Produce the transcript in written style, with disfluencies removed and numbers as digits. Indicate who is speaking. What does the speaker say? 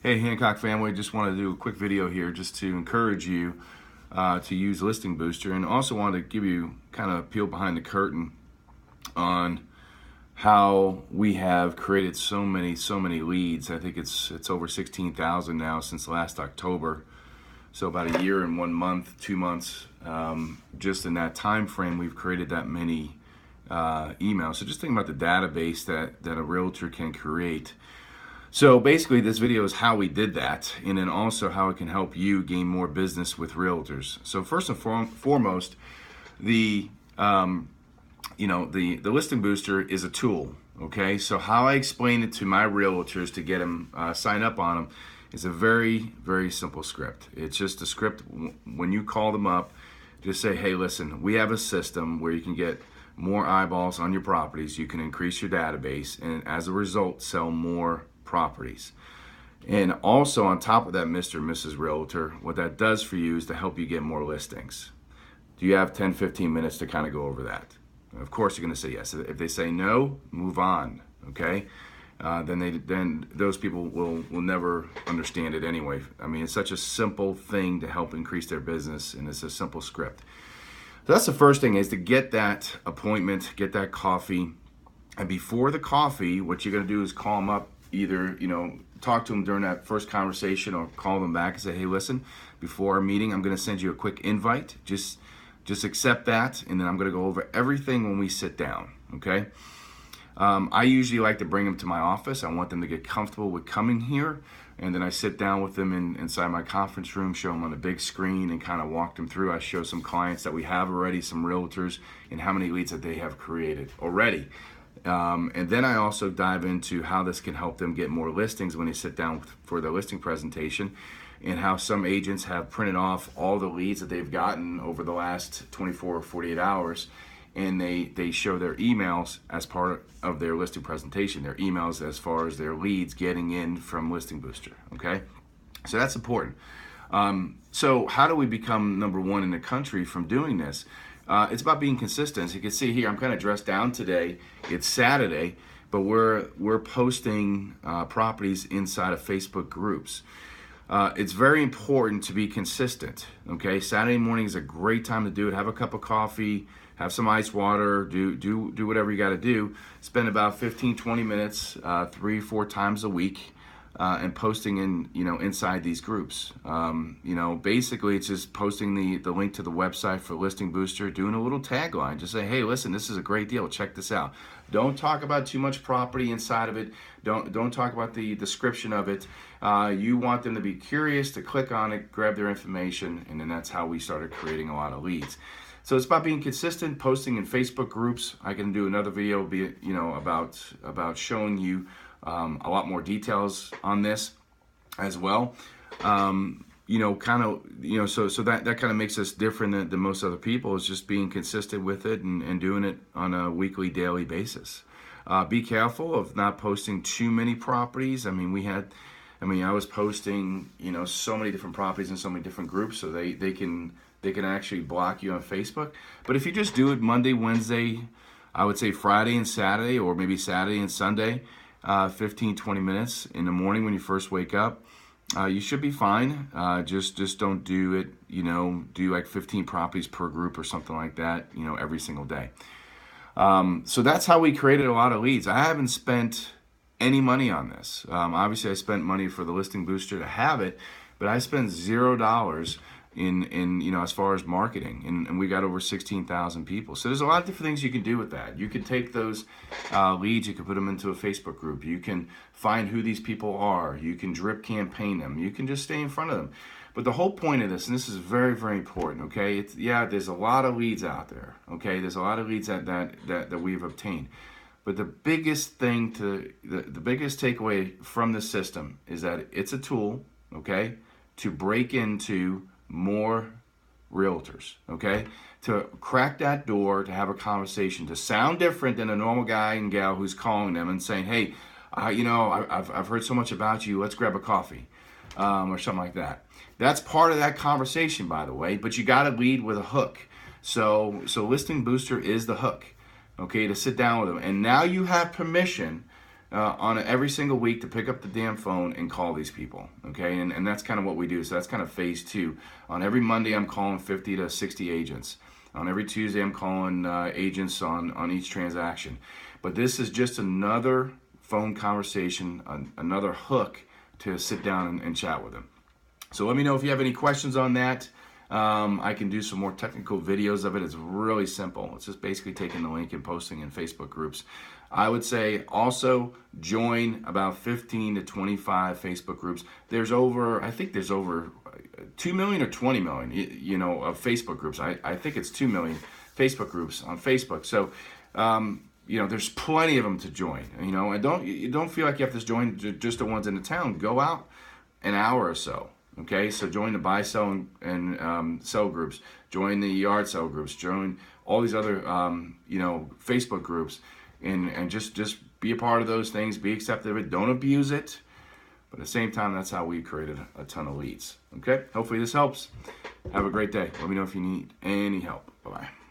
Speaker 1: Hey Hancock family, just want to do a quick video here just to encourage you to use Listing Booster, and also want to give you kind of peel behind the curtain on how we have created so many leads. I think it's over 16,000 now since last October. So about a year and 1 month, 2 months, just in that time frame, we've created that many emails. So just think about the database that a realtor can create. So basically this video is how we did that, and then also how it can help you gain more business with realtors. So first and foremost, the the Listing Booster is a tool. Okay, so how I explain it to my realtors to get them sign up on them is a very simple script. It's just a script. When you call them up, just say, hey, listen, we have a system where you can get more eyeballs on your properties, you can increase your database, and as a result sell more properties. And also on top of that, Mr. and Mrs. Realtor, what that does for you is to help you get more listings. Do you have 10-15 minutes to kind of go over that? Of course you're going to say yes. If they say no, move on. Okay, then those people will never understand it anyway. I mean, it's such a simple thing to help increase their business, and it's a simple script. So that's the first thing, is to get that appointment, get that coffee. And before the coffee, what you're going to do is call them up, either talk to them during that first conversation, or call them back and say, hey, listen, before our meeting I'm going to send you a quick invite. Just accept that, and then I'm going to go over everything when we sit down. Okay, I usually like to bring them to my office. I want them to get comfortable with coming here, and then I sit down with them inside my conference room, show them on a big screen, and kind of walk them through. I show some clients that we have already, some realtors, and how many leads that they have created already. And then I also dive into how this can help them get more listings when they sit down for their listing presentation, and how some agents have printed off all the leads that they've gotten over the last 24 or 48 hours, and they show their emails as part of their listing presentation, their emails as far as their leads getting in from Listing Booster. Okay, so that's important. So how do we become number one in the country from doing this? It's about being consistent. As you can see here, I'm kind of dressed down today. It's Saturday, but we're posting properties inside of Facebook groups. It's very important to be consistent. Okay, Saturday morning is a great time to do it. Have a cup of coffee, have some ice water, do whatever you got to do. Spend about 15-20 minutes 3-4 times a week. And posting in inside these groups. Basically it's just posting the link to the website for Listing Booster, doing a little tagline. Just say, hey, listen, this is a great deal, check this out. Don't talk about too much property inside of it. Don't talk about the description of it. You want them to be curious, to click on it, grab their information, and then that's how we started creating a lot of leads. So it's about being consistent, posting in Facebook groups. I can do another video about showing you a lot more details on this as well. So that kind of makes us different than most other people, is just being consistent with it and doing it on a weekly, daily basis. Be careful of not posting too many properties. I was posting, so many different properties in so many different groups, so they can actually block you on Facebook. But if you just do it Monday, Wednesday, I would say Friday and Saturday, or maybe Saturday and Sunday, 15-20 minutes in the morning when you first wake up, you should be fine. Just don't do it, do like 15 properties per group or something like that, every single day. So that's how we created a lot of leads. I haven't spent any money on this. Obviously I spent money for the Listing Booster to have it, but I spent $0 in as far as marketing, and we got over 16,000 people. So there's a lot of different things you can do with that. You can take those leads, you can put them into a Facebook group, you can find who these people are, you can drip campaign them, you can just stay in front of them. But the whole point of this, and this is very important, okay, there's a lot of leads out there, okay, there's a lot of leads that we've obtained. But the biggest thing the biggest takeaway from the system is that it's a tool, okay, to break into more realtors, okay, to crack that door, to have a conversation, to sound different than a normal guy and gal who's calling them and saying, hey, I've heard so much about you, let's grab a coffee, or something like that. That's part of that conversation, by the way, but you got to lead with a hook. So Listing Booster is the hook, okay, to sit down with them. And now you have permission on every single week to pick up the damn phone and call these people, okay? And that's kind of what we do. So that's kind of phase 2. On every Monday, I'm calling 50 to 60 agents. On every Tuesday, I'm calling agents on each transaction. But this is just another phone conversation, another hook to sit down and chat with them. So let me know if you have any questions on that. I can do some more technical videos of it. It's really simple. It's just basically taking the link and posting in Facebook groups. I would say also join about 15 to 25 Facebook groups. I think there's over 2 million or 20 million, you know, of Facebook groups. I think it's 2 million Facebook groups on Facebook. So, you know, there's plenty of them to join, you know, and don't feel like you have to join just the ones in the town. Go out an hour or so. Okay, so join the buy, sell, and sell groups. Join the yard sale groups. Join all these other, you know, Facebook groups, and just be a part of those things. Be accepted of it. Don't abuse it. But at the same time, that's how we created a ton of leads. Okay, hopefully this helps. Have a great day. Let me know if you need any help. Bye-bye.